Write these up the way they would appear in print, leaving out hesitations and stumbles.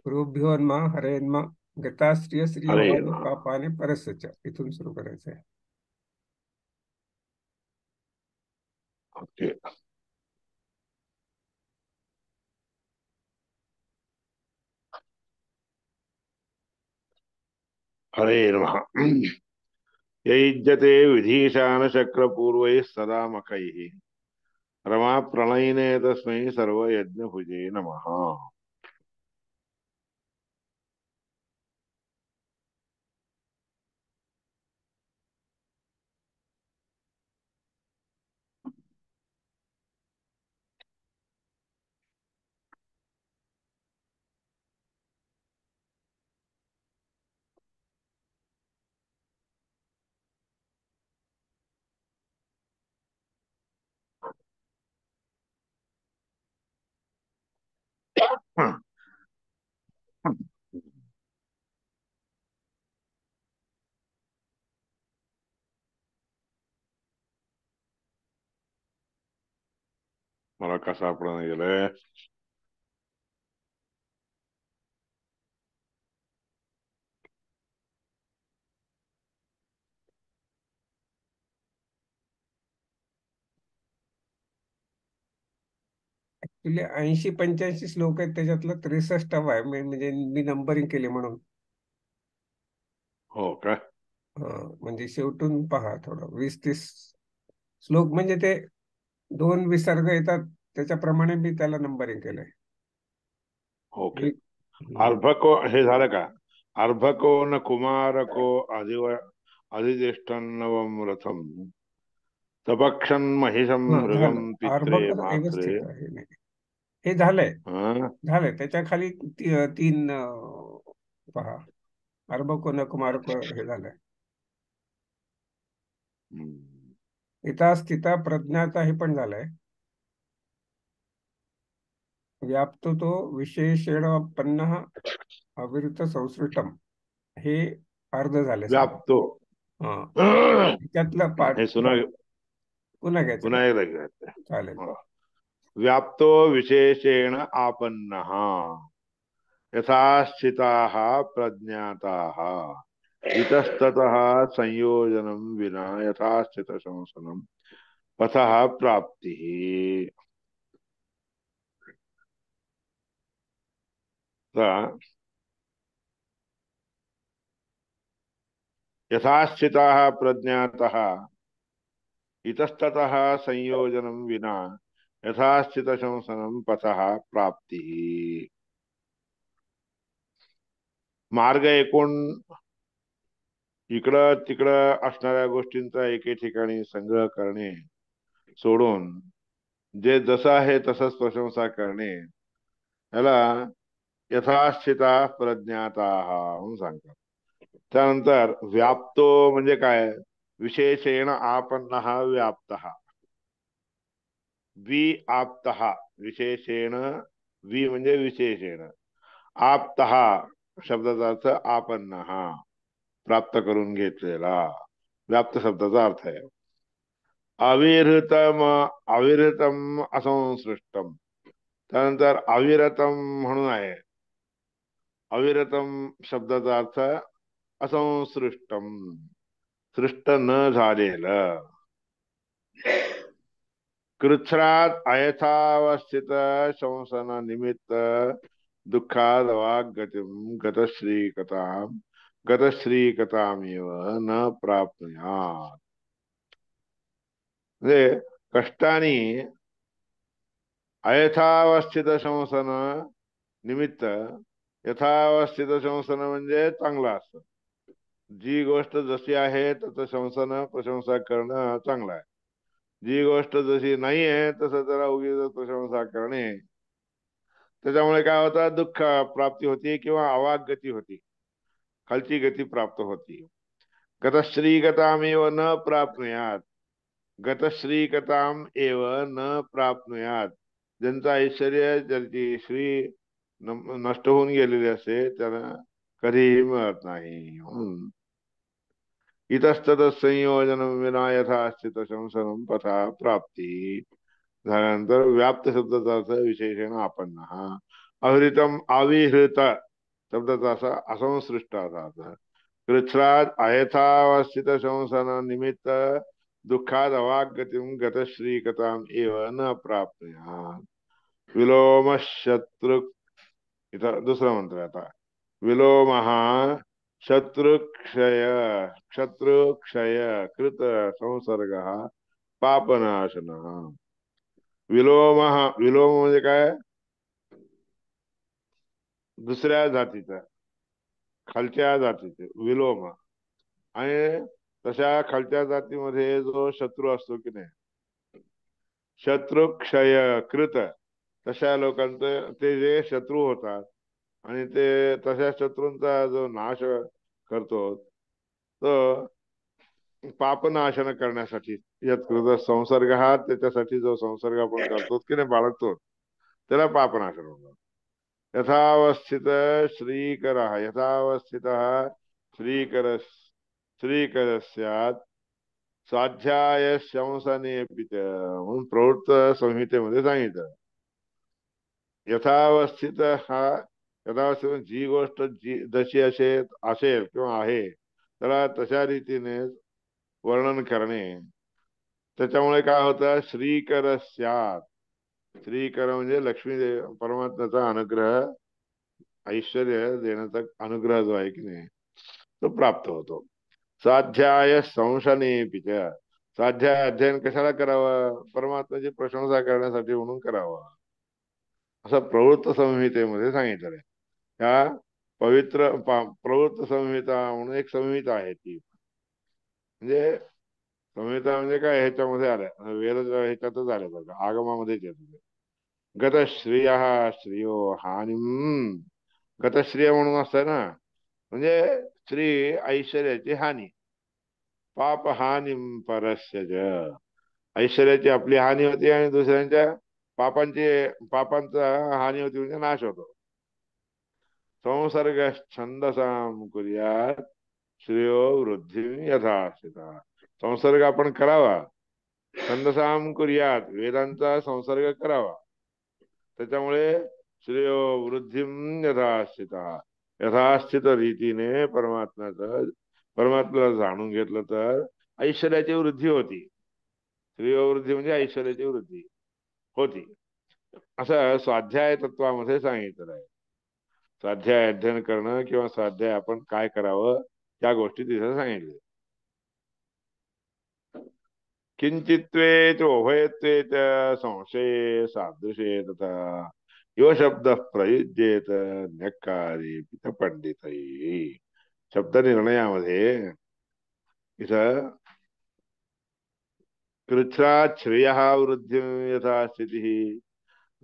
गुरुभ्योन्मा हरेन्मा गताश्रिय हरे श्रियवाणी राम. पापाने परसच इथून सुरू करायचं आहे. ओके. हरे नमः. यैज्यते विधीशान चक्रपूर्वैः सदा मखैः रमा प्रणयिने तस्मै सर्वयज्ञभुजे नमः. मला का सापडा गेलंय. ऍक्च्युली 80-85 श्लोक आहेत, त्याच्यातला 63वा आहे. म्हणजे मी नंबरिंग केले म्हणून. हो का. हा, म्हणजे शेवटून पहा थोडं 20-30 श्लोक, म्हणजे ते दोन विसर्ग येतात त्याच्याप्रमाणे मी त्याला नंबरिंग केलंय. ओके. एक. हम्म. अर्भको हे झालं का. अर्भको न कुमारको अधितिष्ठन्नवम रथम तपक्षन् महिषं हा, मृगं झालं. पित्रे अर्भक मात्रे. व्यवस्थित आहे. नाही, हे झालंय. हं? झालंय त्याच्या खाली तीन पहा. अर्भको न कुमारको हे झालंय. हम्म. इथं स्थिता प्रज्ञाता हे पण झालंय. व्याप्तो तो विशेषेणोपन्न अविरत संसृष्टम हे अर्ध झाले सगळे. व्याप्तो. हा, त्यातलं पाठ हे सुना. पुन्हा घ्यायचं का? पुन्हा एकदा घ्यायचं. चालेल. हो. व्याप्तो विशेषेण आपन्नः यथा स्थिताः प्रज्ञाताः इतस्ततः संयोजनं विना यथा स्थित संसनं पथः प्राप्तिः. यथा स्थिताः प्रज्ञाताः इतस्ततः संयोजनं विना यथा स्थित संसनं पथः प्राप्तिः. मार्ग एकूण इकडं तिकडं असणाऱ्या गोष्टींचा एके ठिकाणी संग्रह करणे सोडून जे जसं आहे तसंच प्रशंसा करणे याला यथास्थिता प्रज्ञाता म्हणून सांगतात. त्यानंतर व्याप्तो म्हणजे काय. विशेषेण आपन्न व्याप्त. वि आप्त. विशेषेण. वि म्हणजे विशेषेण. आप्त शब्दाचा अर्थ आपन्न, प्राप्त करून घेतलेला. व्याप्त शब्दाचा अर्थ आहे. अविरतम. अविरतम असंसृष्टम. त्यानंतर अविरतम म्हणून आहे. अविरतम शब्दाचा अर्थ असंसृष्टम, सृष्ट न झालेलं. कृच्छ्रात अयथावस्थित शंसन निमित्त दुःखाद वाग्गतिम गतश्रीकताम गतश्रीकतामेव न प्राप्नुयात. म्हणजे कष्टाने अयथावस्थित शंसन निमित्त. यथावस्थित शंसन म्हणजे चांगला असतं. जी गोष्ट जशी आहे तसं शंसन प्रशंसा करणं चांगलं आहे. जी गोष्ट जशी नाही आहे तसं जरा उगीच प्रशंसा करणे त्याच्यामुळे काय होतं, दुःख प्राप्ती होती किंवा अवागती होती, खालची गती प्राप्त होती. गतश्रीगताम एव न प्राप्नुयात. गतश्रीगताम एव न प्राप्नुयात. ज्यांचं ऐश्वर्य ज्यांची श्री नष्ट होऊन गेलेली असते त्यांना कधीही मिळत नाही. इतस्तत संयोजन विना यथा स्थित संसनं पथा प्राप्ती. झाल्यानंतर व्याप्त शब्दाचा अर्थ विशेषण आपन्न. अविरतम अविहृत शब्दाचा असा असंसृष्ट असा अर्थ. कृच्छ्रात अयथावस्थित शंसन निमित्त दुःखात अवागतीम गतश्री कथाम एव न प्राप्नुयात्. विलोम शत्रु, इथं दुसरा मंत्र आहे आता. विलोमः शत्रुक्षय, शत्रुक्षय कृत संसर्गः पापनाशनः. विलोमः, विलोम म्हणजे काय? दुसऱ्या जातीचा, खालच्या जातीचे विलोम. आणि तशा खालच्या जातीमध्ये जो शत्रू असतो की नाही, शत्रुक्षय कृत, तशा लोकांचं ते जे शत्रू होतात आणि ते तशा शत्रूंचा जो नाश करतो, तो पापनाशन करण्यासाठी यत्कृत संसर्ग, हा त्याच्यासाठी जो संसर्ग आपण करतो की नाही, बाळगतो, त्याला पापनाशन होतं. यथावस्थित श्रीकर, यथावस्थित श्रीकर, श्रीकर स्यात् स्वाध्याय शंसने म्हणून प्रवृत्त संहितेमध्ये सांगितलं. यथावस्थित हा, यथावस्थित जी गोष्ट जी जशी असेल किंवा आहे, त्याला तशा रीतीने वर्णन करणे. त्याच्यामुळे काय होतं? श्रीकर स्यात्. श्रीकर म्हणजे लक्ष्मी परमात्म्याचा अनुग्रह, ऐश्वर्य देण्याचा अनुग्रह जो आहे की नाही, तो प्राप्त होतो. स्वाध्याय संशनेपिच, स्वाध्याय अध्ययन कशाला करावं? परमात्म्याची प्रशंसा करण्यासाठी म्हणून करावं, असं प्रवृत्त संहितेमध्ये सांगितलं आहे. ह्या प्रवृत्त संहिता म्हणून एक संहिता आहे ती. म्हणजे संहिता म्हणजे काय, ह्याच्यामध्ये आल्या वेद ह्याच्यातच आले बघा, आगमामध्येच येत. गतश्रिय श्रियो हानिम, गतश्रिय म्हणून असतं ना, म्हणजे श्री ऐश्वर्याची हानी. पाप हानिम परस्य ज, ऐश्वर्याची आपली हानी होती आणि दुसऱ्यांच्या पापांचा हानी होती, म्हणजे नाश होतो. संसर्ग छंदसाम कुर्यात श्रेयो वृद्धी यथास्थिता. संसर्ग आपण करावा, छंदसाम कुर्यात, वेदांचा संसर्ग करावा, त्याच्यामुळे श्रेयो वृद्धिम यथास्थिता, यथास्थित रीतीने परमात्म्याला जाणून घेतलं तर ऐश्वर्याची वृद्धी होती. श्रेयो वृद्धी म्हणजे ऐश्वर्याची वृद्धी होती, असं स्वाध्याय तत्वामध्ये सांगितलं आहे. स्वाध्याय अध्ययन करणं किंवा स्वाध्याय आपण काय करावं, त्या गोष्टी तिथे सांगितल्या. किंचित्वे चोभयत्वे च संशये सादृशे तथा यो शब्द प्रयुज्येत न्यक्कारी पंडित. शब्द निर्णयामध्ये इथं कृच्छ्रात् श्रेय वृद्धी यथा स्थिती,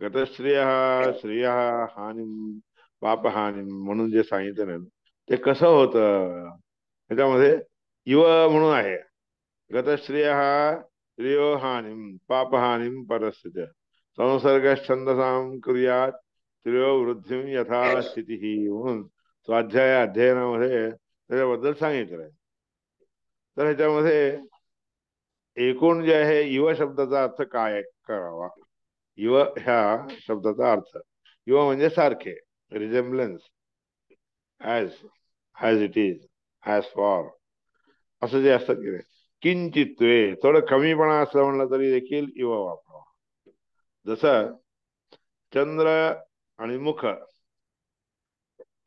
गतश्रेय श्रेय हानी पापहानी म्हणून जे सांगितलं ना, ते कसं होतं? त्याच्यामध्ये युव म्हणून आहे. गतश्रेय श्रेयो हानिम पापहानिम परस्थित संसर्ग छंदसाम कुर्यात श्रेयो वृद्धिम यथा स्थिती म्हणून स्वाध्याय अध्ययनामध्ये त्याच्याबद्दल सांगितलं आहे. तर ह्याच्यामध्ये एकूण जे आहे, युव शब्दाचा अर्थ काय करावा? युव ह्या शब्दाचा अर्थ, युव म्हणजे सारखे, resemblance, as as it is, as for, असं जे असतं की नाही. किंचित्वे, थोडं कमीपणा असं म्हणलं तरी देखील युव वापरावा. जसं चंद्र आणि मुख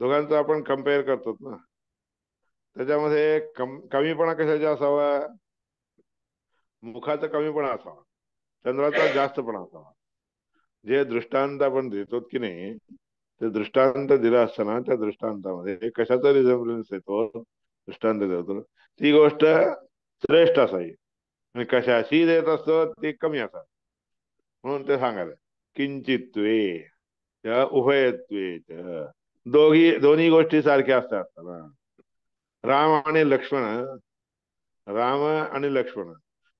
दोघांचं आपण कम्पेअर करतो ना, त्याच्यामध्ये कमीपणा कशाचा असावा? मुखाचा कमीपणा असावा, चंद्राचा जास्तपणा असावा. जे दृष्टांत आपण देतो की नाही, ते दृष्टांत दिला असताना त्या दृष्टांतामध्ये कशाचा रिझेम्बलन्स येतो, दृष्टांत देतो ती गोष्ट श्रेष्ठ असावी, आणि कशाशी देत असतो ते कमी असावी, म्हणून ते सांगायला. किंचित्वे उभयत्वे, दोन्ही गोष्टी सारख्या असतात ना. राम आणि लक्ष्मण, राम आणि लक्ष्मण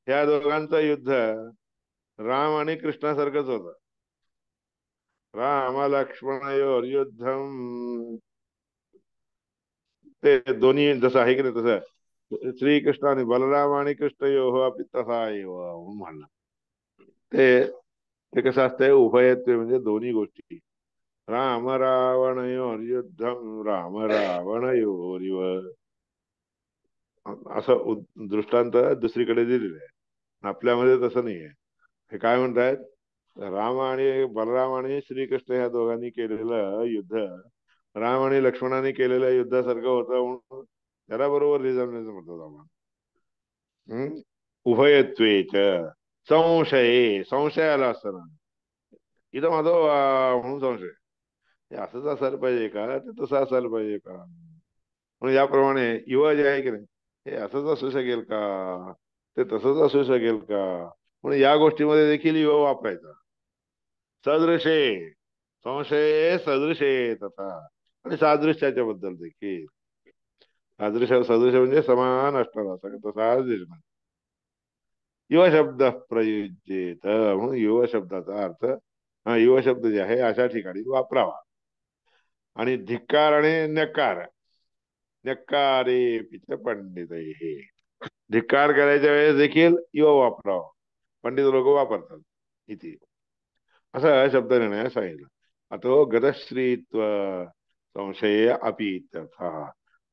ह्या दोघांचं युद्ध राम आणि कृष्णासारखंच होतं. राम लक्ष्मणयोर युद्धम, ते दोन्ही जसं आहे की नाही, तसं श्रीकृष्ण आणि बलराम आणि कृष्ण यो अपि तथा एव म्हणून म्हणलं. ते ते कसं असतंय, उभयत्व म्हणजे दोन्ही गोष्टी राम रावणयोर्युद्धम राम रावणयोरिव, असं दृष्टांत दुसरीकडे दिलेलं आहे. आपल्यामध्ये तसं नाही आहे. हे काय म्हणतायत, राम आणि बलराम आणि श्रीकृष्ण ह्या दोघांनी केलेलं युद्ध राम आणि लक्ष्मणाने केलेल्या युद्धासारखं होतं म्हणून त्याला बरोबर रिझल्ट म्हणतात आपण. हम्म? उभयत्वेच संशये, संशय आला असताना इथं माझं म्हणून संशय, हे असंच असायला पाहिजे का, ते तसं असायला पाहिजे का, म्हणून याप्रमाणे युवा जे आहे की नाही, हे असंच असू शकेल का, ते तसंच असू शकेल का, म्हणून या गोष्टीमध्ये देखील युवा वापरायचा. सदृशे, संशये सदृशे तथा, आणि सादृश्याच्या बद्दल देखील. सदृश म्हणजे समान असणारा, तसा निर्माण. युवा शब्द प्रयुज्येत, म्हणून युवा शब्दाचा अर्थ, हा युवा शब्द जे आहे अशा ठिकाणी वापरावा. आणि धिक्कार आणि नकार, नकारे पिच पंडित हे, धिक्कार करायच्या वेळेस देखील युवा वापरावा, पंडित लोक वापरतात इथे, असा शब्द निर्णय सांगितलं. आता गतश्रीत्व संशय अपि इत्यर्थ,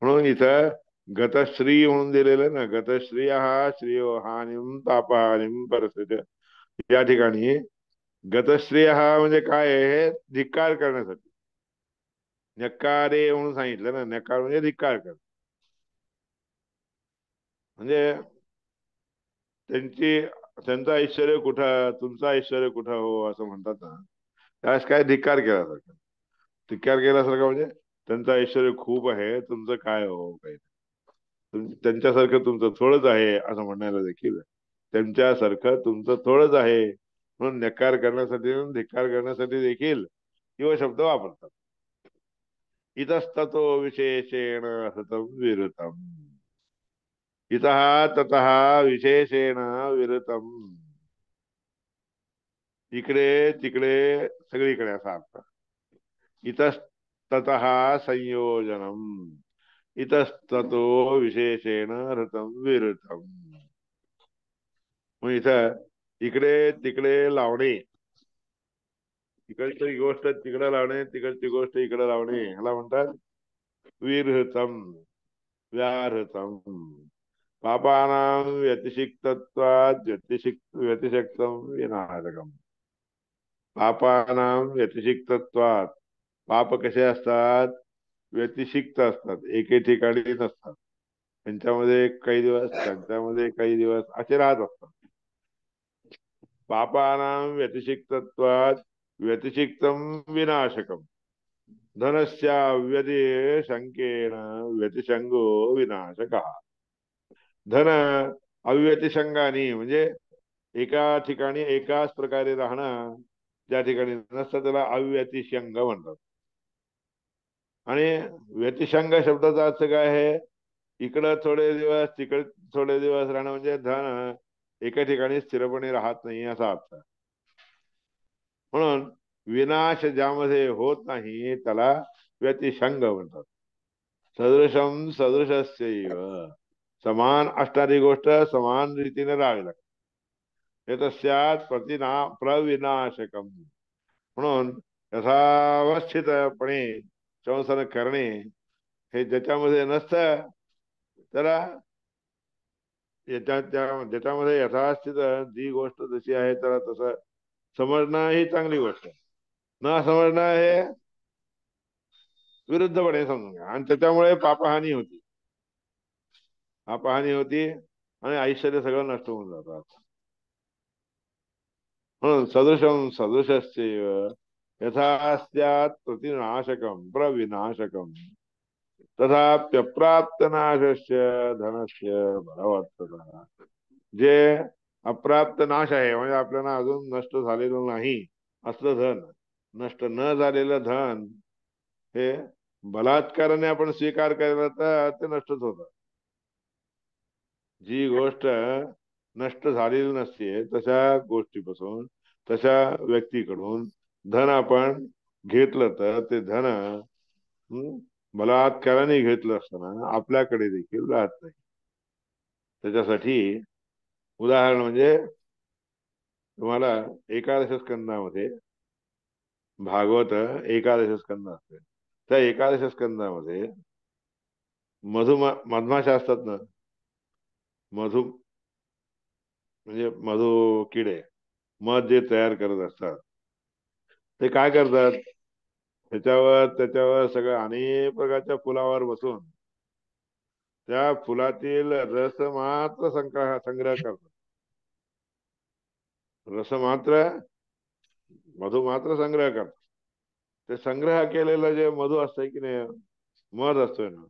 म्हणून इथं गतश्री म्हणून दिलेलं ना, गतश्रिय हा श्रियो हानिम तापहानिम परस्थिती, या ठिकाणी गतश्रिय हा म्हणजे काय आहे, धिक्कार करण्यासाठी. नकारे म्हणून सांगितलं ना, नकार म्हणजे धिक्कार कर, म्हणजे त्यांची, त्यांचं ऐश्वर कुठं, तुमचं ऐश्वर कुठं हो, असं म्हणतात ना, त्यास काय धिक्कार केल्यासारखं. धिक्कार केल्यासारखं म्हणजे त्यांचं ऐश्वर खूप आहे, तुमचं काय हो काही, त्यांच्यासारखं तुमचं थोडंच आहे असं म्हणायला देखील, त्यांच्यासारखं तुमचं थोडंच आहे म्हणून नकार करण्यासाठी, धिक्कार करण्यासाठी देखील किंवा शब्द वापरतात. इतस्ततो विशेषेण हृतम विरुतम, इतः ततः विशेषेण विरुतम, इकडे तिकडे सगळीकडे असा अर्थ. इतस्ततः संयोजनम, इतस्ततो विशेषेण हृतम विरुतम, मग इथं इकडे तिकडे लावणे, इकडची गोष्ट तिकडे लावणे, तिकडची गोष्ट इकडे लावणे, ह्याला म्हणतात विरहृतम, व्याहृतम. पापानां व्यतिषिक्तत्वात् व्यतिषक्तम विनाशकम, पापानां व्यतिषिक्तत्वात्, पाप कसे असतात, व्यतिषिक्त असतात, एके ठिकाणी नसतात, त्यांच्यामध्ये काही दिवस, त्यांच्यामध्ये काही दिवस असे राहत असतात. पापानां व्यतिषिक्तत्वात् व्यतिषिक्तम विनाशकम, धनस्य व्यतिशंकेन व्यतिशंगो विनाशकः, धन अव्यतिशंगानी म्हणजे एका ठिकाणी एकाच प्रकारे राहणं, ज्या ठिकाणी नसतं त्याला अव्यतिशंग म्हणतात. आणि व्यतिशंग शब्दाचा अर्थ काय आहे, इकडं थोडे दिवस तिकडे थोडे दिवस राहणं, म्हणजे धन एका ठिकाणी स्थिरपणे राहत नाही असा अर्थ. म्हणून विनाश ज्यामध्ये होत नाही त्याला व्यतिशंग म्हणतात. सदृशम सदृशस्यैव, समान असणारी गोष्ट समान रीतीने राहावी लागते. हे तस्यात प्रविनाशकम, म्हणून यथावस्थितपणे संसार करणे, हे ज्याच्यामध्ये नसतं त्याला ज्याच्यामध्ये यथास्थित जी गोष्ट जशी आहे त्याला तसं समजणं ही चांगली गोष्ट आहे. न समजणं हे विरुद्धपणे समजून घ्या, आणि त्याच्यामुळे पापहानी होती, पापहानी होती आणि ऐश्वर्य सगळं नष्ट होऊन जातात. म्हणून सदृशम सदृशस्यैव यथास्यात् प्रतिनाशकम प्रविनाशकम तथाप्यप्राप्त नाशस्य धनस्य बलवत्तरः, जे अप्राप्त नाश आहे म्हणजे आपल्याला अजून नष्ट झालेलं नाही असलं धन, नष्ट न झालेलं धन, हे बलात्काराने आपण स्वीकार केला तर ते नष्टच होतं. जी गोष्ट नष्ट झालेली नसते तशा गोष्टीपासून, तशा व्यक्तीकडून धन आपण घेतलं तर ते धन बलात्काराने घेतलं असताना आपल्याकडे देखील राहत नाही. त्याच्यासाठी उदाहरण म्हणजे तुम्हाला एकादश स्कंदामध्ये भागवत एकादश स्कंद असते. त्या एकादश स्कंदामध्ये मधमाशा असतात ना, मधु म्हणजे मधु किडे मध जे तयार करत असतात, ते काय करतात, त्याच्यावर सगळं अनेक प्रकारच्या फुलावर बसून त्या फुलातील रस मात्र संग्रह करतात. रस मात्र, मधु मात्र संग्रह करतात. ते संग्रह केलेलं जे मधु असतंय की नाही, मध असतोय ना,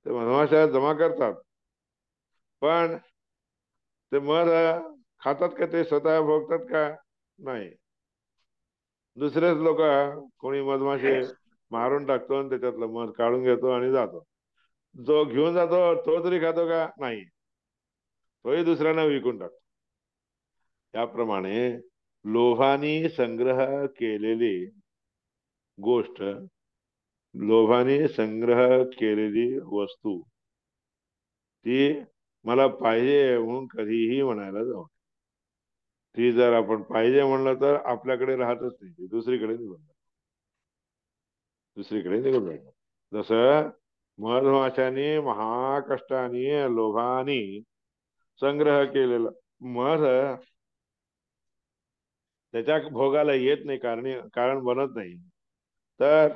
ते मधमाशा जमा करतात. पण ते मध खातात का, ते स्वतः भोगतात का? नाही. दुसरेच लोक, कोणी मधमाशे मारून टाकतो आणि त्याच्यातलं मध काढून घेतो आणि जातो. जो घेऊन जातो तो तरी खातो का? नाही. तोही दुसऱ्यांना विकून टाकतो. त्याप्रमाणे लोभाने संग्रह केलेली गोष्ट, लोभाने संग्रह केलेली वस्तू, ती मला पाहिजे म्हणून कधीही म्हणायला जाऊ. ती जर आपण पाहिजे म्हणलं तर आपल्याकडे राहतच नाही, ती दुसरीकडे निघून जाते. दुसरीकडे निघून जाते. जसं मधमाशाने महाकष्टाने लोभाने संग्रह केलेला मध त्याच्या भोगाला येत नाही, कारण बनत नाही. तर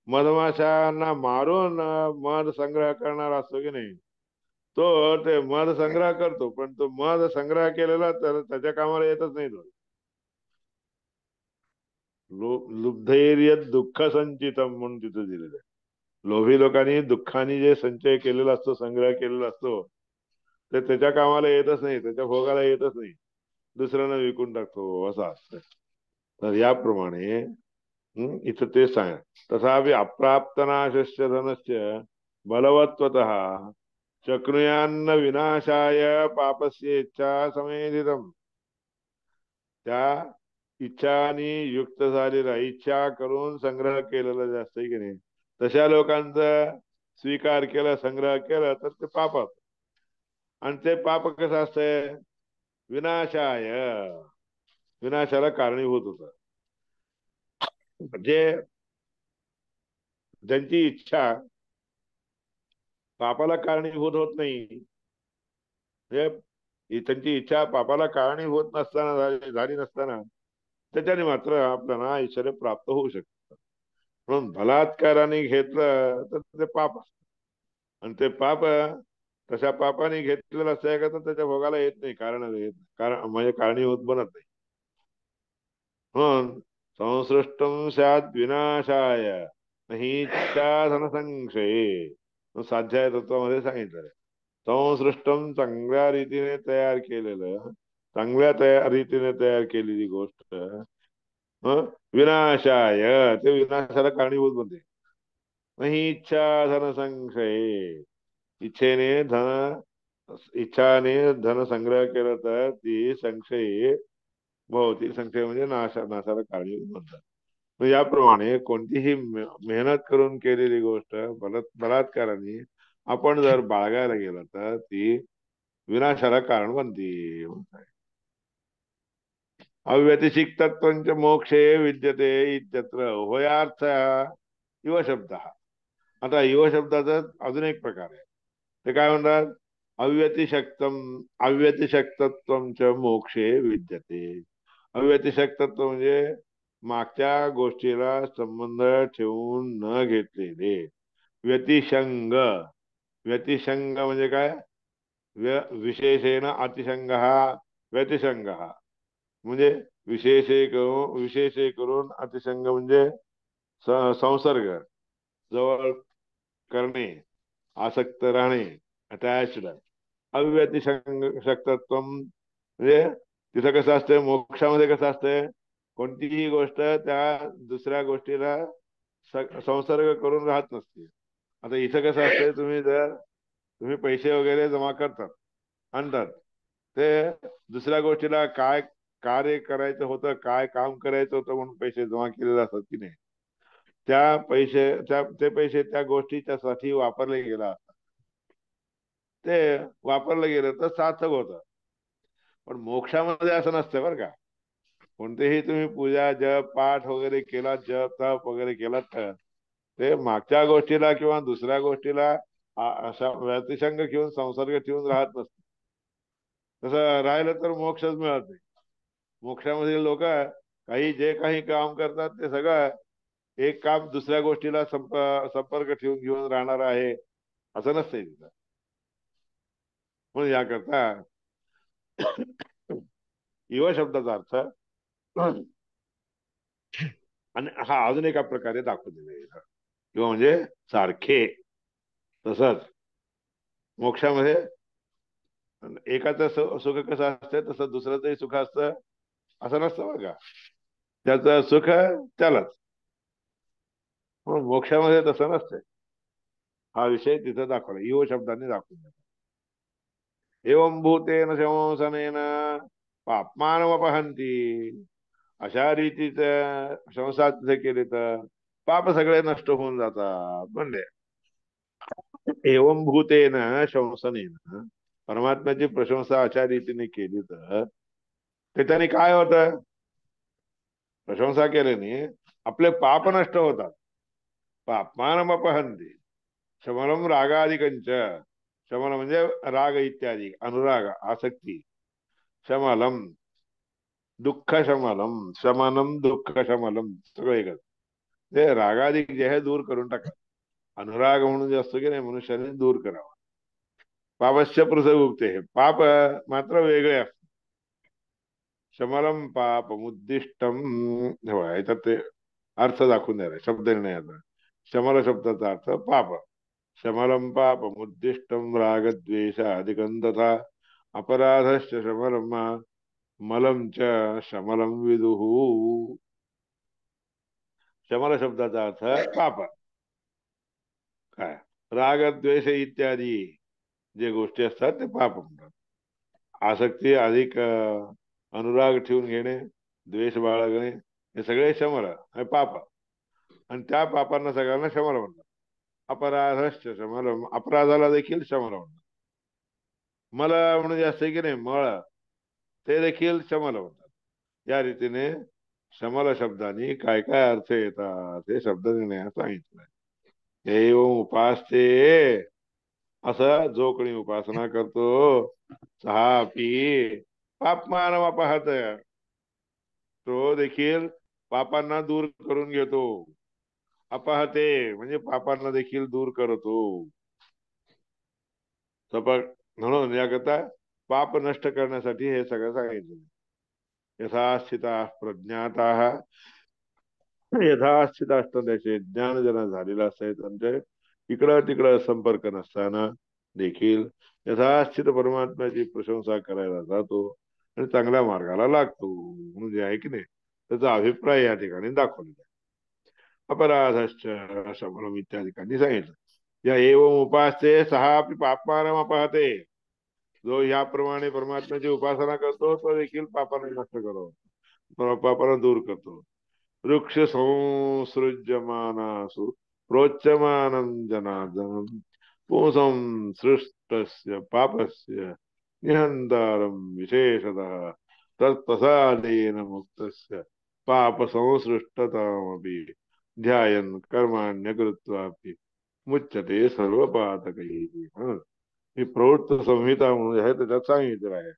मधमाशांना मारून मध संग्रह करणार असतो की नाही, तो ते मध संग्रह करतो, पण तो मध संग्रह केलेला तर त्याच्या कामाला येतच नाही. तो लुब्धैर्य दुःख संचितम म्हणून तिथं दिलेलं आहे. लोभी लोकांनी दुःखाने जे संचय केलेला असतो, संग्रह केलेला असतो, ते त्याच्या कामाला येतच नाही, त्याच्या भोगाला येतच नाही, दुसऱ्यांना विकून टाकतो असं असतं. तर याप्रमाणे इथं ते सांग, तथापि अप्राप्तनाशस्य धनस्य बलवत्वतः शक्नुयान्न विनाशाय पापस्य इच्छा समेधितम. त्या इच्छानी युक्त झालेला, इच्छा करून संग्रह केलेला जे असतं की नाही, तशा लोकांचा स्वीकार केला, संग्रह केला तर ते पाप. आणि ते पाप कसं असतंय, विनाशाय, विनाशाला कारणीभूत होत. म्हणजे ज्यांची इच्छा पापाला कारणीभूत होत नाही, म्हणजे त्यांची इच्छा पापाला कारणीभूत नसताना झाली नसताना, त्याच्याने मात्र आपल्याला ऐश्वर्य प्राप्त होऊ शकतं. म्हणून बलात्काराने घेतलं तर ते पाप असतं. आणि ते पाप तशा पापाने घेतलेलं असतं का, तर त्याच्या भोगाला येत नाही, कारण म्हणजे कारणीभूत बनत नाही. म्हणून संसृष्टम स्यात् विनाशाय नाही इच्छा धनसंशये, स्वाध्याय तत्वामध्ये सांगितलं. संसृष्टम चांगल्या रीतीने तयार केलेलं, रीतीने तयार केलेली गोष्ट विनाशाय, ते विनाशाला कारणीभूत बनते. नाही इच्छा धन संशय, इच्छाने धन संग्रह केला तर ती संशय भवती. संशय म्हणजे नाशाला कारणीभूत बनतात. मग याप्रमाणे कोणतीही मेहनत करून केलेली गोष्ट बलात्काराने आपण जर बाळगायला गेलो तर ती विनाशाला कारण बनते. अव्यतिसिक्तत्वंच मोक्षे विद्यते इत्यत्र उभयार्थ युव शब्द. आता युव शब्दाचा अजून एक प्रकार आहे. ते काय म्हणतात, अव्यतिशक्तम अव्यतिशक्तत्वंच मोक्षे विद्यते. अव्यतिशक्तत्व म्हणजे मागच्या गोष्टीला संबंध ठेवून न घेतलेले. व्यतिशंग, व्यतिशंग म्हणजे काय, विशेषेण अतिशंग हा व्यतिशंग. म्हणजे विशेषे करून अतिशंग म्हणजे संसर्ग, जवळ करणे, आसक्त राहणे, अटॅच्ड. अव्यतिशक्तत्व म्हणजे तिथं कसं असतंय, मोक्षामध्ये कसं असतंय, कोणतीही गोष्ट त्या दुसऱ्या गोष्टीला संसर्ग करून राहत नसते. आता इथं कसं असतंय, तुम्ही पैसे वगैरे जमा करतात, आणतात, ते दुसऱ्या गोष्टीला काय कार्य करायचं होतं, काय काम करायचं होतं म्हणून पैसे जमा केलेले असतात की नाही, ते पैसे त्या गोष्टीच्या साठी वापरले गेला, ते वापरलं गेलं तर सार्थक होतं. पण मोक्षामध्ये असं नसतं बरं का. कोणतेही तुम्ही पूजा जप पाठ वगैरे केला, जप तप वगैरे केलात तर ते मागच्या गोष्टीला किंवा दुसऱ्या गोष्टीला अशा व्यतिसंग घेऊन संसर्ग ठेवून राहत नसते. तसं राहिलं तर मोक्षच मिळत नाही. मोक्षामध्ये लोक काही जे काही काम करतात ते सगळं एक काम दुसऱ्या गोष्टीला संपर्क ठेवून घेऊन राहणार आहे असं नसतंय तिथं. म्हणून याकरता इव शब्दाचा अर्थ आणि हा अजून एका प्रकारे दाखवून दिला किंवा म्हणजे सारखे. तसंच मोक्षामध्ये एकाचं सुख कसं असतं तसं दुसऱ्याचंही सुख असतं असं नसतं बघा. त्याचं सुख त्यालाच. मोक्षामध्ये तसं नसतंय. हा विषय तिथं दाखवला इव शब्दाने दाखवून दिला. एवं भूतेन शंसनेन पापमानमपहंती. अशा रीतीच संसार तिथे केले तर पाप सगळे नष्ट होऊन जातात म्हणले. एवं भूतेन शंसनेन परमात्म्याची प्रशंसा अशा रीतीने केली तर त्याच्याने काय होतं. प्रशंसा केल्याने आपले पाप नष्ट होतात. पापमानमपहंती. शमनम रागादिकंच. शमन म्हणजे राग इत्यादी अनुराग आसक्ती. शमलम दुःख शमलम. शमनम दुःख शमलम सगळं एकच. ते रागादिक जे आहे दूर करून टाका. अनुराग म्हणून जे असतो की नाही मनुष्याने दूर करावा. पापस्य प्रसगुप्ते. पाप मात्र वेगळे असते. शमलम पापमुद्दिष्टम. याच्यात ते अर्थ दाखवून द्यायला शब्द नाही आता. शमल शब्दाचा अर्थ पाप. शमलम पापमुद्दिष्टम रागद्वेषादिकं तथा अपराधश्च शमलम मलम च शमलम विदुः. शमल शब्दाचा अर्थ पाप. काय राग द्वेष इत्यादी जे गोष्टी असतात ते पाप म्हणतात. आसक्ती अधिक अनुराग ठेवून घेणे द्वेष बाळगणे हे सगळे शमल हे पाप. आणि त्या पापांना सगळ्यांना शमल म्हणतात. अपराधश्च शमलम. अपराधाला देखील शमल म्हणतात. मल म्हणजे असं की नाही मळ ते देखील शमल म्हणतात. या रीतीने शमल शब्दाने काय काय अर्थ येतात हे शब्द सांगितलंय. एवं उपासते. असं जो कोणी उपासना करतो सहापी पापमानम अपहत. तो देखील पापांना दूर करून घेतो. अपहते म्हणजे पापांना देखील दूर करतो. सपक म्हणून याकरता पाप नष्ट करण्यासाठी हे सगळं सांगितलं. यथास्थिता प्रज्ञाता. यथास्थित असतं त्याचे ज्ञान ज्यांना झालेलं असतंय त्यांचे इकडं तिकडं संपर्क नसताना देखील यथास्थित परमात्म्याची प्रशंसा करायला जातो आणि चांगल्या मार्गाला लागतो म्हणून जे आहे की नाही त्याचा अभिप्राय या ठिकाणी दाखवलेला आहे. अपराधश्च शमनम इत्यादी सांगितलं. या एवं उपासते सहा पापमानम अपहते. जो याप्रमाणे परमात्म्याची उपासना करतो तो देखील पापाला नष्ट करतो. पापाला दूर करतो. वृक्ष संसृज्यमानासु प्रोच्यमानं जनार्दनं पुंसं सृष्टस्य पापस्य निहन्तारं विशेषतः तत्प्रसादेन मुक्तस्य पाप संसृष्टतामपि ध्यायन् कर्माण्यकृत्वापि मुच्यते सर्वपातकैः. ही प्रवृत्त संहिता म्हणून आहे त्याच्यात सांगितलं आहे.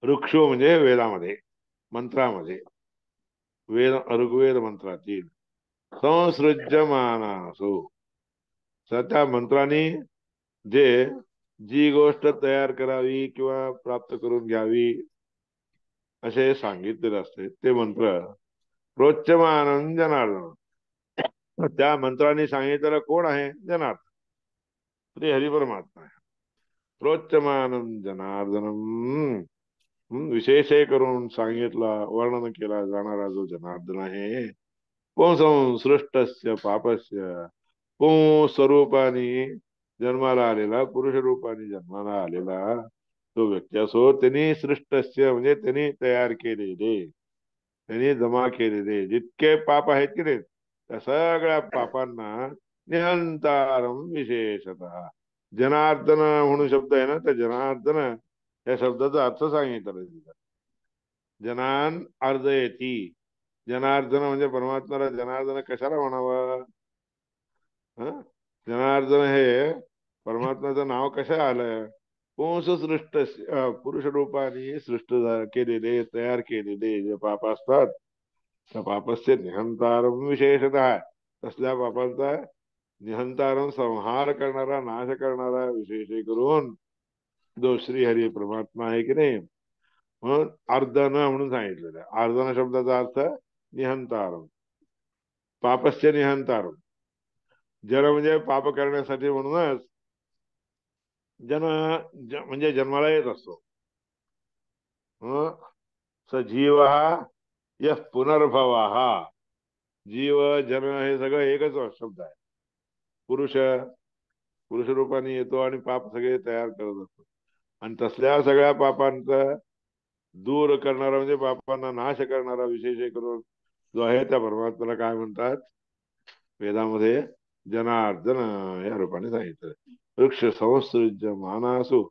वृक्षो म्हणजे वेदामध्ये मंत्रामध्ये वेद ऋग्वेद मंत्रातील संसृज्यमानासु. त्या मंत्राने जे जी गोष्ट तयार करावी किंवा प्राप्त करून घ्यावी असे सांगितलेले असते ते मंत्र प्रोच्यमान जनार्दन. त्या मंत्राने सांगितलेलं कोण आहे जनार्दन श्री हरी परमात्मा आहे. प्रोच्यमान जनार्दनम. विशेष करून सांगितला वर्णन केला जाणारा जो जनार्दन आहे सृष्टस्य पापस्य. स्वरूपाने जन्माला आलेला पुरुष रूपाने जन्माला आलेला तो व्यक्ती असो त्यांनी सृष्टस्य म्हणजे त्यांनी तयार केलेले त्यांनी जमा केलेले जितके पाप आहेत की नाही त्या सगळ्या पापांना निहंतारम विशेषतः. जनार्दन म्हणून शब्द आहे ना त्या जनार्दन या शब्दाचा अर्थ सांगितलं तिथं. जनान अर्जयती. जनार्दन म्हणजे परमात्म्याला जनार्दन कशाला म्हणावं? हं? जनार्दन हे परमात्म्याचं नाव कसं आलं? पुंस सृष्ट, पुरुष रूपाने सृष्ट केलेले, तयार केलेले जे पाप असतात, त्या पापस्य निहंतारम विशेषतः, तसल्या पापांचा निहंतारम संहार करणारा, नाश करणारा विशेष करून जो श्रीहरी परमात्मा आहे की नाही, म्हणून अर्धन म्हणून सांगितलेलं आहे. अर्धन शब्दाचा अर्थ निहंतारम, पापस्य निहंतारम. जन म्हणजे पाप करण्यासाठी, म्हणूनच जन म्हणजे जन्माला येत असतो. हं? स जीव यः पुनर्भव. जीव जन हे सगळं एकच शब्द आहे. पुरुष, पुरुष रूपाने येतो आणि पाप सगळे तयार करत असतो. आणि तसल्या सगळ्या पापांचा दूर करणारा म्हणजे पापांना नाश करणारा विशेष करून जो आहे त्या परमात्म्याला काय म्हणतात वेदामध्ये? जनार्दन या रूपाने सांगितलं. वृक्ष संसृज्य मानासु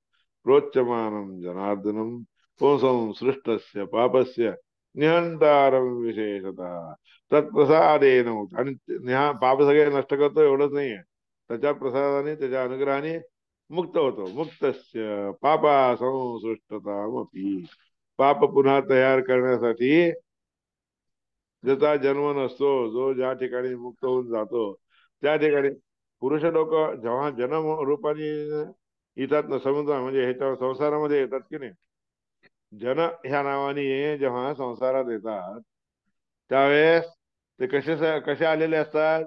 प्रोच्यमानं जनार्दनम पुंसं सृष्टस्य पापस्य निहंतारम विशेषतः तत्प्रसादेन. आणि पाप सगळे नष्ट करतो एवढंच नाहीये, त्याच्या प्रसादाने, त्याच्या अनुग्रहाने मुक्त होतो. मुक्तस्य पापा संसृष्टतामपि. पाप पुन्हा तयार करण्यासाठी ज्याचा जन्म नसतो, जो ज्या ठिकाणी मुक्त होऊन जातो त्या ठिकाणी पुरुष लोक जेव्हा जन्म रूपाने येतात ना, समुद्र म्हणजे ह्याच्या संसारामध्ये येतात की नाही, जन ह्या नावाने जेव्हा संसारात येतात त्यावेळेस ते कसे कसे आलेले असतात?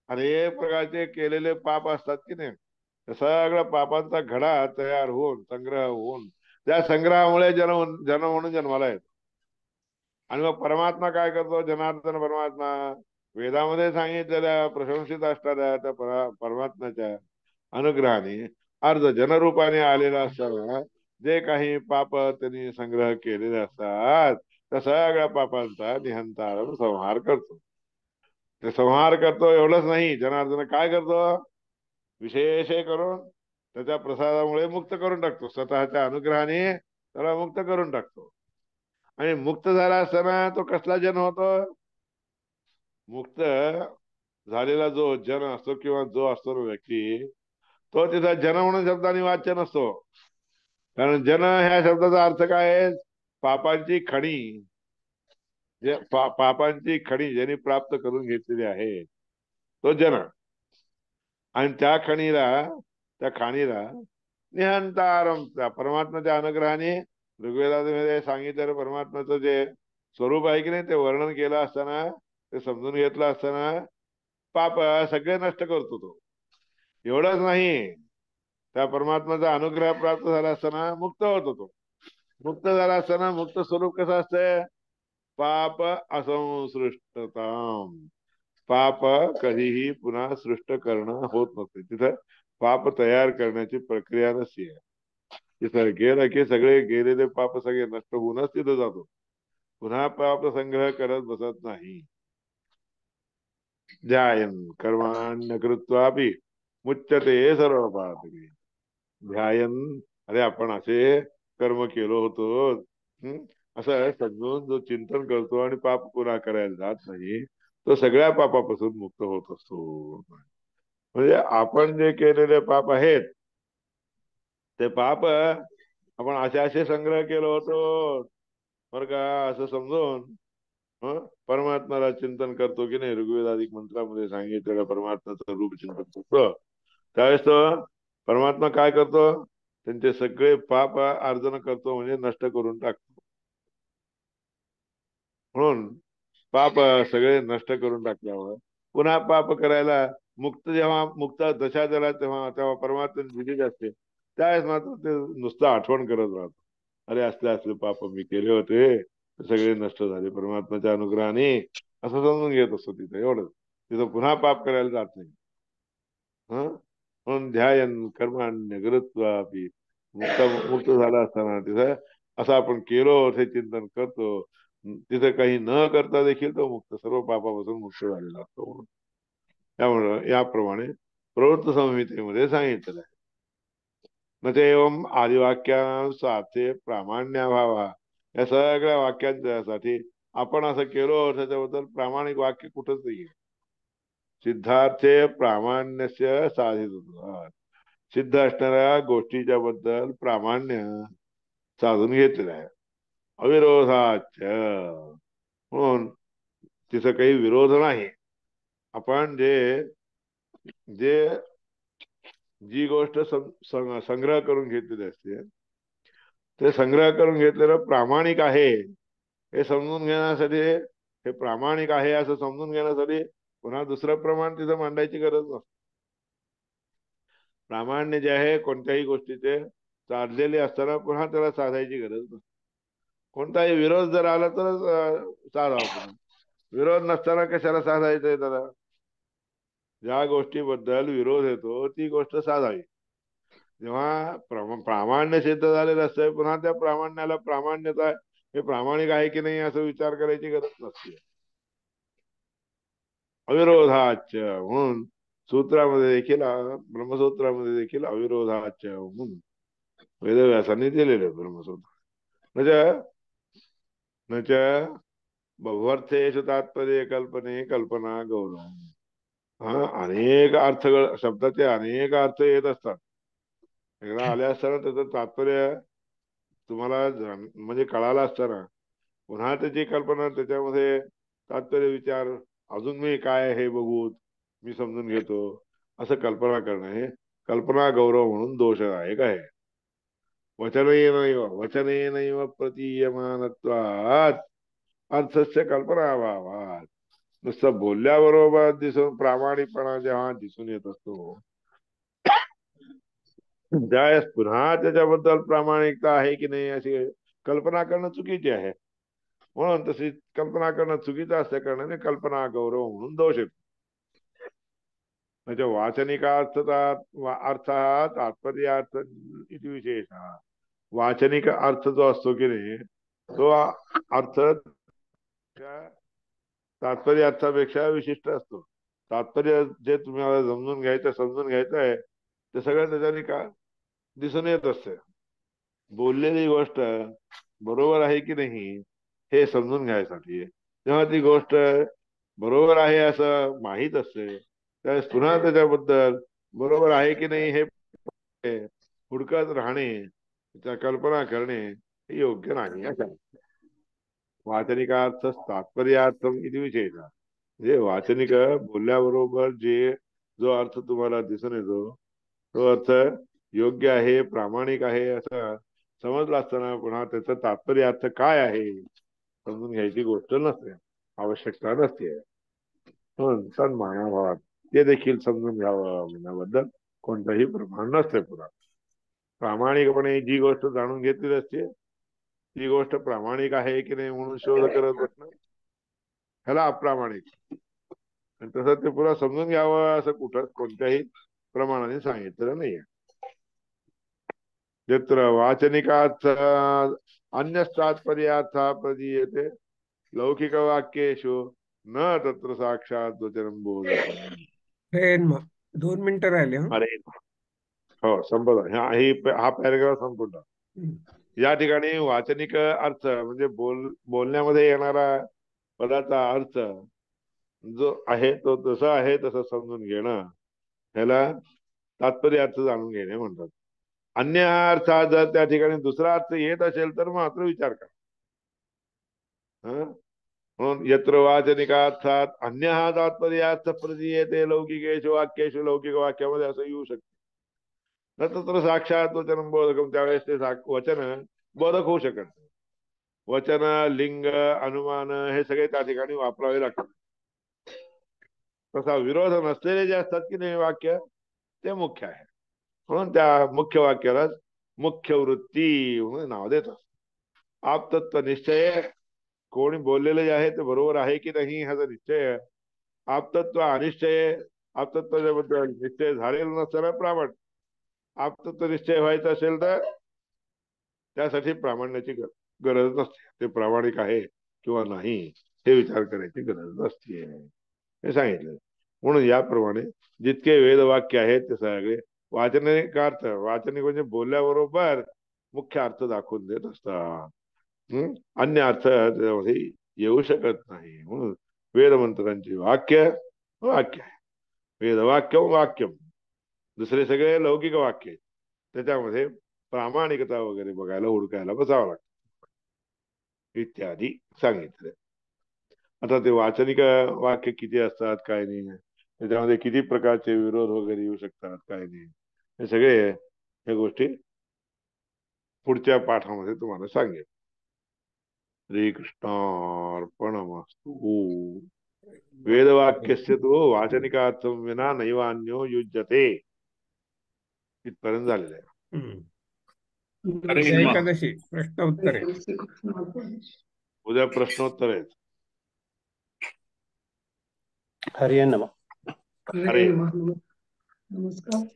अनेक प्रकारचे केलेले पाप असतात की नाही, सगळ्या पापांचा घडा तयार होऊन, संग्रह होऊन, त्या संग्रहामुळे जन्म म्हणून जन्माला येतो. आणि मग परमात्मा काय करतो? जनार्दन परमात्मा वेदामध्ये सांगितलेल्या प्रशंसित असणाऱ्या त्या परमात्म्याच्या अनुग्रहाने अर्ध जनरूपाने आलेला असताना जे काही पाप त्यांनी संग्रह केलेले असतात त्या सगळ्या पापांचा निहंतार संहार करतो. ते संहार करतो एवढंच नाही, जनार्दन काय करतो? विशेष करून त्याच्या प्रसादामुळे मुक्त करून टाकतो, स्वतःच्या अनुग्रहाने त्याला मुक्त करून टाकतो. आणि मुक्त झाला असताना तो कसला जन होतो? मुक्त झालेला जो जन असतो किंवा जो असतो ना व्यक्ती, तो तिथं जन म्हणून शब्दाने वाच्य नसतो. कारण जन ह्या शब्दाचा अर्थ काय आहे? पापांची खणी. जे पापांची खणी ज्यांनी प्राप्त करून घेतलेली आहे तो जन. आणि त्या खणीला, त्या खाणीला निहंतारम, त्या परमात्म्याच्या अनुग्रहाने ऋग्वेदामध्ये सांगितलेलं परमात्म्याचं जे स्वरूप आहे की नाही ते वर्णन केलं असताना, ते समजून घेतलं असताना पाप सगळे नष्ट करतो तो. एवढंच नाही, त्या परमात्म्याचा अनुग्रह प्राप्त झाला असताना मुक्त होतो तो. मुक्त झाला असताना मुक्त स्वरूप कसं असतंय? पाप असंसृष्टताम. पाप कधीही पुन्हा सृष्ट करणं होत नसते. तिथं पाप तयार करण्याची प्रक्रिया नसते. तिथं गेलं की सगळे गेलेले पाप सगळे नष्ट होऊनच तिथं जातो. पुन्हा पाप संग्रह करत बसत नाही. ध्यायन कर्माण्य कृत्वापि मुच्यते सर्व पापे. ध्यायन, अरे आपण असे कर्म केलो होतो, असं समजून जो चिंतन करतो आणि पाप पुन्हा करायला जात नाही, तो सगळ्या पापापासून मुक्त होत असतो. म्हणजे आपण जे केलेले पाप आहेत ते पाप आपण असे असे संग्रह केलो होतो बरं का, असं समजून परमात्म्याला चिंतन करतो की नाही, ऋग्वेदाधिक मंत्रामध्ये सांगितलेलं परमात्म्याचं रूप चिंतन करतो, त्यावेळेस तो परमात्मा काय करतो? त्यांचे सगळे पाप अर्जन करतो, म्हणजे नष्ट करून टाकतो. म्हणून पाप सगळे नष्ट करून टाकल्यावर पुन्हा पाप करायला मुक्त, जेव्हा मुक्त दशा झाला तेव्हा तेव्हा परमात्म्याने दिलेली असते, त्यावेळेस मात्र ते नुसतं आठवण करत राहतो. अरे असले असले पाप मी केले होते, ते सगळे नष्ट झाले परमात्म्याच्या अनुग्रहाने, असं समजून घेत असतो तिथं. एवढंच, तिथं पुन्हा पाप करायला जात नाही. म्हणून ध्यायन कर्माण्य गुरुत्वापि. मुक्त मुक्त झाला असताना तिथं असं आपण केलो हे चिंतन करतो, तिथे काही न करता देखील तो मुक्त, सर्व पापापासून मुक्त झालेला असतो. त्यामुळं याप्रमाणे प्रवृत्त संहितेमध्ये सांगितलेलं आहे. न ते एवं आदिवाक्यानुसारचे प्रामाण्याभावा, या सगळ्या वाक्यांसाठी आपण असं केलो त्याच्याबद्दल प्रामाणिक वाक्य कुठंच नाहीये. सिद्धार्थे प्रामाण्यस्य साधित, सिद्ध असणाऱ्या गोष्टीच्या बद्दल प्रामाण्य साधून घेतलेलं आहे. अविरोधाच म्हणून तिचा काही विरोध नाही. आपण जे जे जी गोष्ट संग्रह करून घेतलेली असते ते संग्रह करून घेतलेलं प्रामाणिक आहे हे समजून घेण्यासाठी, हे प्रामाणिक आहे असं समजून घेण्यासाठी पुन्हा दुसरं प्रमाण तिथं मांडायची गरज नसते. प्रामाण्य जे आहे कोणत्याही गोष्टीचे साधलेले असताना पुन्हा त्याला साधायची गरज नसते. कोणताही विरोध जर आला तर साधावा पुन्हा. विरोध नसताना कशाला साधायचंय त्याला? ज्या गोष्टीबद्दल विरोध येतो ती गोष्ट साधावी. जेव्हा प्रामाण्य सिद्ध झालेलं असतंय पुन्हा त्या प्रामाण्याला प्रामाण्यता हे प्रामाणिक आहे की नाही असं विचार करायची गरज नसते. अविरोधाच म्हणून सूत्रामध्ये देखील, ब्रह्मसूत्रामध्ये देखील अविरोधाच म्हणून वेदव्यासांनी दिलेले ब्रह्मसूत्र. म्हणजे बहुर्थेषु तात्पर्य कल्पने कल्पना गौरव. हा, अनेक अर्थ, शब्दाचे अनेक अर्थ येत असतात. एकदा आले असताना त्याचं तात्पर्य तुम्हाला म्हणजे कळालं असताना पुन्हा त्याची कल्पना, त्याच्यामध्ये तात्पर्य विचार, अजून मी काय हे बघू, मी समजून घेतो, असं कल्पना करणं हे कल्पना गौरव म्हणून दोषदायक आहे. वचनेनैव प्रतीयमानत्वात् अर्थस्य कल्पनाभावात्. नुसतं बोलल्याबरोबर दिसून प्रामाणिकपणा जेव्हा दिसून येत असतो त्यावेळेस पुन्हा त्याच्याबद्दल प्रामाणिकता आहे की नाही अशी कल्पना करणं चुकीची आहे. म्हणून तशी कल्पना करणं चुकीचं असल्या कारणाने कल्पना गौरव म्हणून दोष येतो. म्हणजे अर्थ तात्पर्य अर्थ इति विशेष. वाचनिक अर्थ जो असतो की नाही तो अर्थ तात्पर्य अर्थापेक्षा विशिष्ट असतो. तात्पर्य जे तुम्हाला समजून घ्यायचं आहे ते सगळं त्याच्याने का दिसून येत असते. बोललेली गोष्ट बरोबर आहे की नाही हे समजून घ्यायसाठी तेव्हा ती गोष्ट बरोबर आहे असं माहीत असते, त्यावेळेस पुन्हा त्याच्याबद्दल बरोबर आहे की नाही हे हुडकत राहणे, त्या कल्पना करणे हे योग्य नाही. वाचनिकार्थ तात्पर्यार्थम इति विशेष. म्हणजे वाचनिक बोलल्याबरोबर जो अर्थ तुम्हाला दिसून येतो तो अर्थ योग्य आहे, प्रामाणिक आहे असं समजलं असताना पुन्हा त्याचं तात्पर्य अर्थ काय आहे समजून घ्यायची गोष्ट नसते, आवश्यकता नसते. सन्मानाभावात ते देखील समजून घ्यावं म्हणण्याबद्दल कोणतंही प्रमाण नसते. पुन्हा प्रामाणिकपणे जी गोष्ट जाणून घेतलेली असते ती गोष्ट प्रामाणिक आहे की नाही म्हणून शोध करत बसणं ह्याला अप्रामाणिक. आणि तसं ते पुन्हा समजून घ्यावं असं कोणत्याही प्रमाणाने सांगितलेलं नाहीये. यत्र वाचनिकार्थ अन्यतात्पर्यार्थ प्रदीयते लौकिक वाक्येषु न तत्र साक्षात वचनं बोधकम्. ट्रेन मग 2 मिनिटं राहिले. हा. अरे हो, संपला हा पॅरेग्राफ संपला. या ठिकाणी वाचनिक अर्थ म्हणजे बोलण्यामध्ये येणारा पदाचा अर्थ जो आहे तो जसा आहे तसं समजून घेणं ह्याला तात्पर्य अर्थ जाणून घेणे म्हणतात. अन्य अर्थात जर त्या ठिकाणी दुसरा अर्थ येत असेल तर मात्र विचार करा. म्हणून यत्र वाचनिकार्थात अन्य हा तात्पर्यार्थ प्रतीयते लौकिकेषु वाक्येषु, लौकिक वाक्यामध्ये असं येऊ शकते. न तत्र साक्षात वचन बोधकम, त्यावेळेस ते वचन बोधक होऊ शकत नाही. वचन, लिंग, अनुमान हे सगळे त्या ठिकाणी वापरावे लागतात. तसा विरोध नसलेले जे असतात की नाही वाक्य ते मुख्य आहे. म्हणून त्या मुख्य वाक्यालाच मुख्य वृत्ती म्हणून नाव देतात. आपतत्व निश्चय, कोणी बोललेले जे आहे ते बरोबर आहे की नाही ह्याचा निश्चय. आपतत्व अनिश्चय, आपतत्वाच्या बद्दल निश्चय झालेला नसताना प्रामाण्य. आपतत्व निश्चय व्हायचा असेल तर त्यासाठी प्रामाण्याची गरज नसते. ते प्रामाणिक आहे किंवा नाही हे विचार करायची गरज नसते हे सांगितलं. म्हणून याप्रमाणे जितके वेदवाक्य आहेत ते सगळे वाचनिक अर्थ, वाचनिक म्हणजे बोलल्याबरोबर मुख्य अर्थ दाखवून देत असतात. अन्य अर्थ त्याच्यामध्ये येऊ शकत नाही. म्हणून वेदमंत्रांची वाक्य वाक्य आहे. वेदवाक्य वाक्यम. दुसरे सगळे लौकिक वाक्य आहेत. त्याच्यामध्ये प्रामाणिकता वगैरे बघायला हुडकायला बसावं लागतं इत्यादी सांगितलं. आता ते वाचनिक वाक्य किती असतात काय नाही, त्याच्यामध्ये किती प्रकारचे विरोध वगैरे येऊ शकतात काय नाही, हे सगळे या गोष्टी पुढच्या पाठामध्ये तुम्हाला सांगेल. श्रीकृष्णार्पणमस्तु. वेदवाक्यस्य तु वाचनिकार्थं विना नैवान्यो युज्यते. इथपर्यंत झालेलं आहे. हम्म. हरे उद्या नमः. एकादशी प्रश्न उत्तरे. उद्या प्रश्नोत्तर आहेत. हरे नमः. हरे नमस्कार.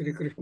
श्रीकृष्ण.